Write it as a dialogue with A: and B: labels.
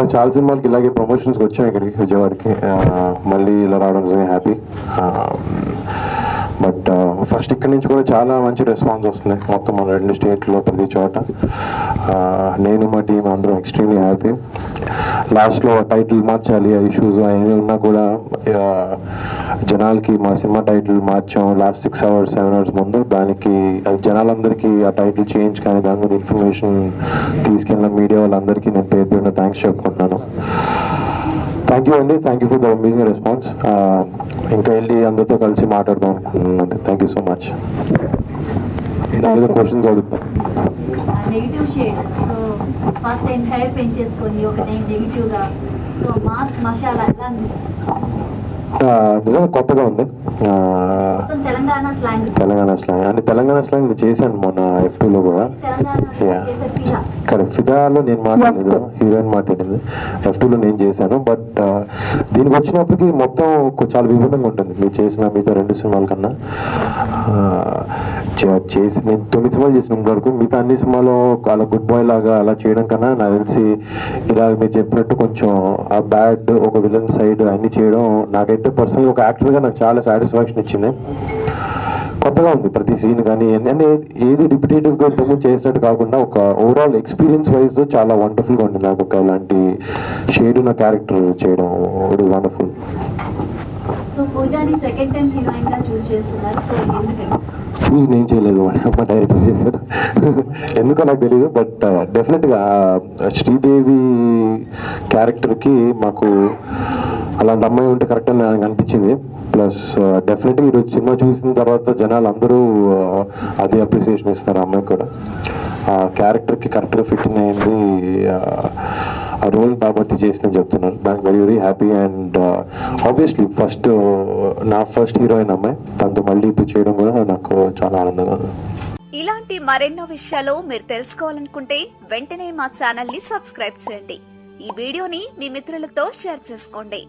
A: ఇలా చాలా సినిమాలకి ఇలాగే ప్రమోషన్స్కి వచ్చాం ఇక్కడికి విజయవాడకి. మళ్ళీ ఇలా రావడం నిజంగా హ్యాపీ. బట్ ఫస్ట్ ఇక్కడి నుంచి కూడా చాలా మంచి రెస్పాన్స్ వస్తుంది మొత్తం మన 2 స్టేట్లో ప్రతి చోట. నేను మా టీం అందరం ఎక్స్ట్రీమ్లీ హ్యాపీ. లాస్ట్లో టైటిల్ మార్చాలి ఆ ఇష్యూస్ అవన్నీ ఉన్నా కూడా జనాలకి మా cinema title మార్చాం last 6 hours 7 hours ముందు. దానికి జనాలందరికీ ఆ టైటిల్ చేంజ్ కానీ దాని మీద ఇన్ఫర్మేషన్ తీసుకెళ్ళిన మీడియా వాళ్ళందరికీ నేను పేరు పేరున థ్యాంక్స్ చెప్పుకుంటున్నాను. థ్యాంక్ యూ అండి, thank you for the amazing response. ఇంకా వెళ్ళి అందరితో కలిసి మాట్లాడదాం అనుకుంటున్నాను. Thank you so much. Questions అడుగుతాను.
B: Negative shade, so first time hair పెంచేసుకొని ఒక టైం నెగిటివ్గా, సో మాస్ మసాలా ఎలా అనిపిస్తుంది?
A: నిజంగా కొత్తగా ఉంది.
B: తెలంగాణ స్లాంగ్
A: అంటే తెలంగాణ స్లాంగ్ నేను చేశాను మొన్న F2లో కూడా. కరెక్ట్, ఫిదాలో నేను మాట్లాడలేదు, హీరోయిన్ మాట్లాడింది. F2లో నేను చేశాను. బట్ దీనికి వచ్చినప్పటికి మొత్తం చాలా విభిన్నంగా ఉంటుంది మీరు చేసిన మిగతా 2 సినిమాల కన్నా. చేసి నేను 9 సినిమాలు చేసిన వరకు మిగతా అన్ని సినిమాలో అలా గుడ్ బాయ్ లాగా అలా చేయడం కన్నా నాకు తెలిసి ఇలా మీరు చెప్పినట్టు కొంచెం ఆ బ్యాడ్ ఒక విలన్ సైడ్ అన్ని చేయడం నాకైతే పర్సనల్గా ఒక యాక్టర్గా నాకు చాలా సాటిస్ఫాక్షన్ ఇచ్చింది. కొత్తగా ఉంది ప్రతి సీన్ కానీ అంటే ఏది రిపిటేటివ్గా ఇంతకు చేసినట్టు కాకుండా ఒక ఓవరాల్ ఎక్స్పీరియన్స్ వైజ్ చాలా వండర్ఫుల్గా ఉంది. నాకు ఒక ఇలాంటి షేడ్ ఉన్న క్యారెక్టర్ చేయడం ఇట్ ఇస్ వండర్ఫుల్.
B: సో పూజాని సెకండ్ టైం హీరోయిన్ గా చూస్ చేస్తున్నారు, సో ఎందుకంటే
A: చూస్ నేను చేయలేదు, మా డైరెక్టర్ చేశారు. ఎందుకో నాకు తెలియదు. బట్ డెఫినెట్గా శ్రీదేవి క్యారెక్టర్కి మాకు అలాంటి అమ్మాయి ఉంటే కరెక్ట్ అని నాకు అనిపించింది. ప్లస్ డెఫినెట్గా ఈరోజు సినిమా చూసిన తర్వాత జనాలు అందరూ అదే అప్రిసియేషన్ ఇస్తారు ఆ అమ్మాయికి కూడా. ఆ క్యారెక్టర్కి కరెక్ట్గా ఫిట్ అయింది, ఆ రోల్ బాబట్టి చేసిందని చెప్తున్నాను. దానికి very very happy. And obviously నా ఫస్ట్ హీరోయిన్ అమ్మాయి, తనతో మళ్ళీ ఇప్పుడు చేయడం కూడా నాకు చాలా ఆనందంగా ఉంది.
C: ఇలాంటి మరెన్నో విషయాలు మీరు తెలుసుకోవాలనుకుంటే వెంటనే మా ఛానల్ ని సబ్స్క్రైబ్ చేయండి. ఈ వీడియోని మీ మిత్రులతో షేర్ చేసుకోండి.